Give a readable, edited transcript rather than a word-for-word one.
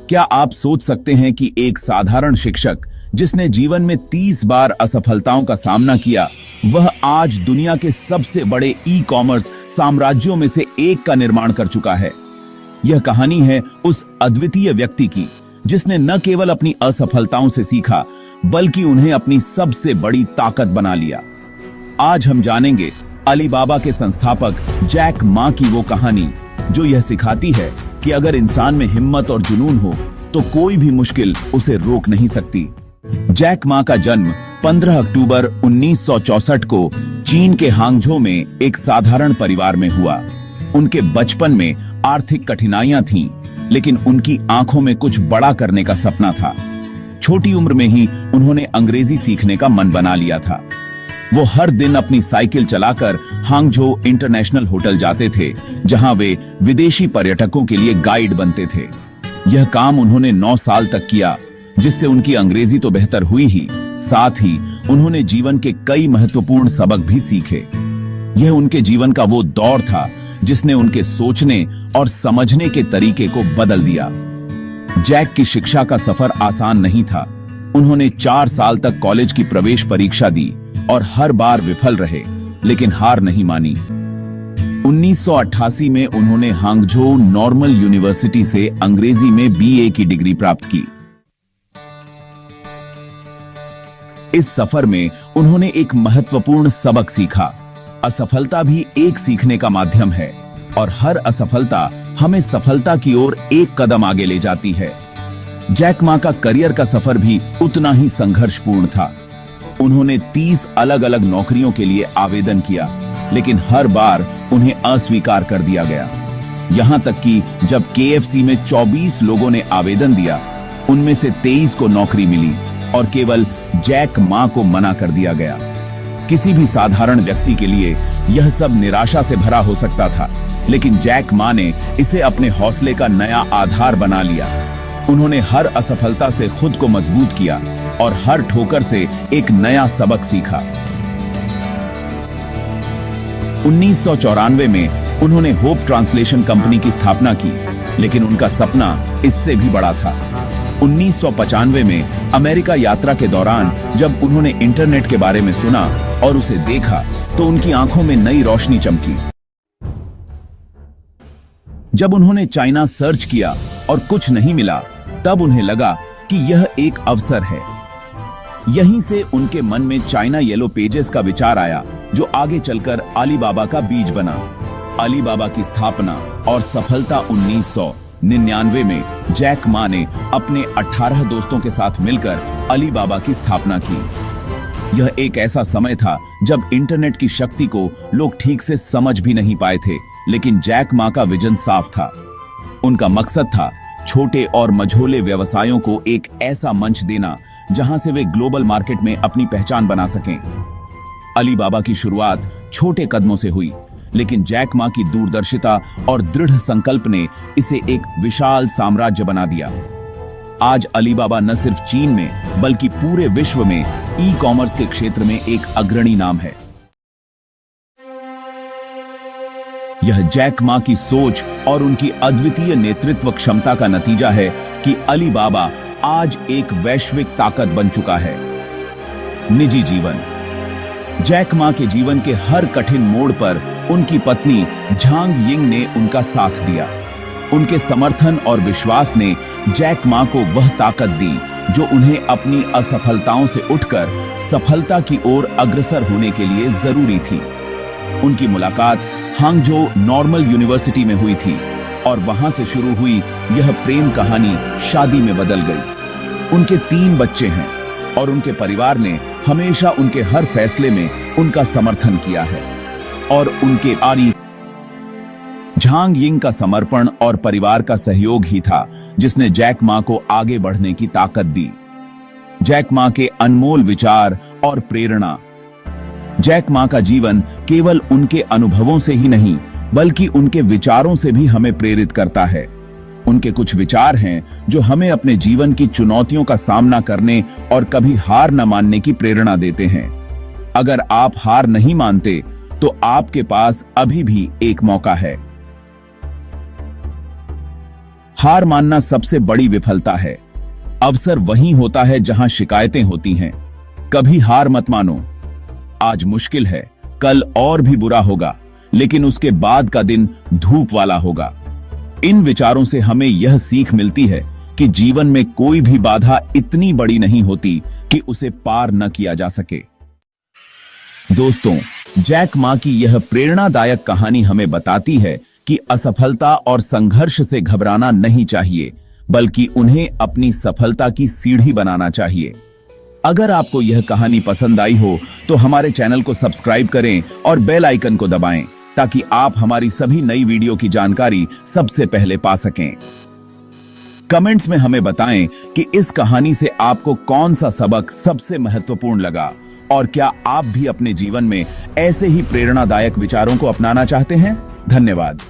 क्या आप सोच सकते हैं कि एक साधारण शिक्षक जिसने जीवन में 30 बार असफलताओं का सामना किया, वह आज दुनिया के सबसे बड़े ई-कॉमर्स साम्राज्यों में से एक का निर्माण कर चुका है। यह कहानी है उस अद्वितीय व्यक्ति की जिसने न केवल अपनी असफलताओं से सीखा, बल्कि उन्हें अपनी सबसे बड़ी ताकत बना लिया। आज हम जानेंगे अलीबाबा के संस्थापक जैक मा की वो कहानी जो यह सिखाती है कि अगर इंसान में हिम्मत और जुनून हो तो कोई भी मुश्किल उसे रोक नहीं सकती। जैक मा का जन्म 15 अक्टूबर 1964 को चीन के हांगझो में एक साधारण परिवार में हुआ। उनके बचपन में आर्थिक कठिनाइयां थीं, लेकिन उनकी आंखों में कुछ बड़ा करने का सपना था। छोटी उम्र में ही उन्होंने अंग्रेजी सीखने का मन बना लिया था। वो हर दिन अपनी साइकिल चलाकर हांगझो इंटरनेशनल होटल जाते थे, जहां वे विदेशी पर्यटकों के लिए गाइड बनते थे। यह काम उन्होंने 9 साल तक किया, जिससे उनकी अंग्रेजी तो बेहतर हुई ही, साथ ही उन्होंने जीवन के कई महत्वपूर्ण सबक भी सीखे। यह उनके जीवन का वो दौर था जिसने उनके सोचने और समझने के तरीके को बदल दिया। जैक की शिक्षा का सफर आसान नहीं था। उन्होंने 4 साल तक कॉलेज की प्रवेश परीक्षा दी और हर बार विफल रहे, लेकिन हार नहीं मानी। 1988 में उन्होंने हांगझो नॉर्मल यूनिवर्सिटी से अंग्रेजी में बीए की डिग्री प्राप्त की। इस सफर में उन्होंने एक महत्वपूर्ण सबक सीखा। असफलता भी एक सीखने का माध्यम है और हर असफलता हमें सफलता की ओर एक कदम आगे ले जाती है। जैक मा का करियर का सफर भी उतना ही संघर्षपूर्ण था। उन्होंने 30 अलग-अलग नौकरियों के लिए आवेदन किया, लेकिन हर बार उन्हें अस्वीकार कर दिया गया। यहां तक कि जब केएफसी में 24 लोगों ने आवेदन दिया, उनमें से 23 को नौकरी मिली और केवल जैक मा को मना कर दिया गया। किसी भी साधारण व्यक्ति के लिए यह सब निराशा से भरा हो सकता था, लेकिन जैक मा ने इसे अपने हौसले का नया आधार बना लिया। उन्होंने हर असफलता से खुद को मजबूत किया और हर ठोकर से एक नया सबक सीखा। 1994 में उन्होंने होप ट्रांसलेशन कंपनी की स्थापना की, लेकिन उनका सपना इससे भी बड़ा था। 1995 में अमेरिका यात्रा के दौरान जब उन्होंने इंटरनेट के बारे में सुना और उसे देखा, तो उनकी आंखों में नई रोशनी चमकी। जब उन्होंने चाइना सर्च किया और कुछ नहीं मिला, तब उन्हें लगा कि यह एक अवसर है। यहीं से उनके मन में चाइना येलो पेजेस का विचार आया, जो आगे चलकर अलीबाबा का बीज बना। अलीबाबा की स्थापना और सफलता 1999 में जैक मा ने अपने 18 दोस्तों के साथ मिलकर अलीबाबा की स्थापना की। यह एक ऐसा समय था जब इंटरनेट की शक्ति को लोग ठीक से समझ भी नहीं पाए थे, लेकिन जैक मा का विजन साफ था। उनका मकसद था छोटे और मझोले व्यवसायों को एक ऐसा मंच देना जहां से वे ग्लोबल मार्केट में अपनी पहचान बना सकें। अलीबाबा की शुरुआत छोटे कदमों से हुई, लेकिन जैक मा की दूरदर्शिता और दृढ़ संकल्प ने इसे एक विशाल साम्राज्य बना दिया। आज अलीबाबा न सिर्फ चीन में बल्कि पूरे विश्व में ई-कॉमर्स के क्षेत्र में एक अग्रणी नाम है। यह जैक मा की सोच और उनकी अद्वितीय नेतृत्व क्षमता का नतीजा है कि अलीबाबा आज एक वैश्विक ताकत बन चुका है। निजी जीवन। जैक मा के जीवन के हर कठिन मोड़ पर उनकी पत्नी झांग यिंग ने उनका साथ दिया। उनके समर्थन और विश्वास ने जैक मा को वह ताकत दी जो उन्हें अपनी असफलताओं से उठकर सफलता की ओर अग्रसर होने के लिए जरूरी थी। उनकी मुलाकात हांगझो नॉर्मल यूनिवर्सिटी में हुई थी और वहां से शुरू हुई यह प्रेम कहानी शादी में बदल गई। उनके 3 बच्चे हैं और उनके परिवार ने हमेशा उनके हर फैसले में उनका समर्थन किया है। और उनके आरी झांग यिंग का समर्पण और परिवार का सहयोग ही था जिसने जैक मा को आगे बढ़ने की ताकत दी। जैक मा के अनमोल विचार और प्रेरणा। जैक मा का जीवन केवल उनके अनुभवों से ही नहीं, बल्कि उनके विचारों से भी हमें प्रेरित करता है। उनके कुछ विचार हैं जो हमें अपने जीवन की चुनौतियों का सामना करने और कभी हार न मानने की प्रेरणा देते हैं। अगर आप हार नहीं मानते, तो आपके पास अभी भी एक मौका है। हार मानना सबसे बड़ी विफलता है। अवसर वहीं होता है जहां शिकायतें होती हैं। कभी हार मत मानो। आज मुश्किल है, कल और भी बुरा होगा, लेकिन उसके बाद का दिन धूप वाला होगा। इन विचारों से हमें यह सीख मिलती है कि जीवन में कोई भी बाधा इतनी बड़ी नहीं होती कि उसे पार न किया जा सके। दोस्तों, जैक मा की यह प्रेरणादायक कहानी हमें बताती है कि असफलता और संघर्ष से घबराना नहीं चाहिए, बल्कि उन्हें अपनी सफलता की सीढ़ी बनाना चाहिए। अगर आपको यह कहानी पसंद आई हो तो हमारे चैनल को सब्सक्राइब करें और बेल आइकन को दबाएं, ताकि आप हमारी सभी नई वीडियो की जानकारी सबसे पहले पा सकें। कमेंट्स में हमें बताएं कि इस कहानी से आपको कौन सा सबक सबसे महत्वपूर्ण लगा, और क्या आप भी अपने जीवन में ऐसे ही प्रेरणादायक विचारों को अपनाना चाहते हैं। धन्यवाद।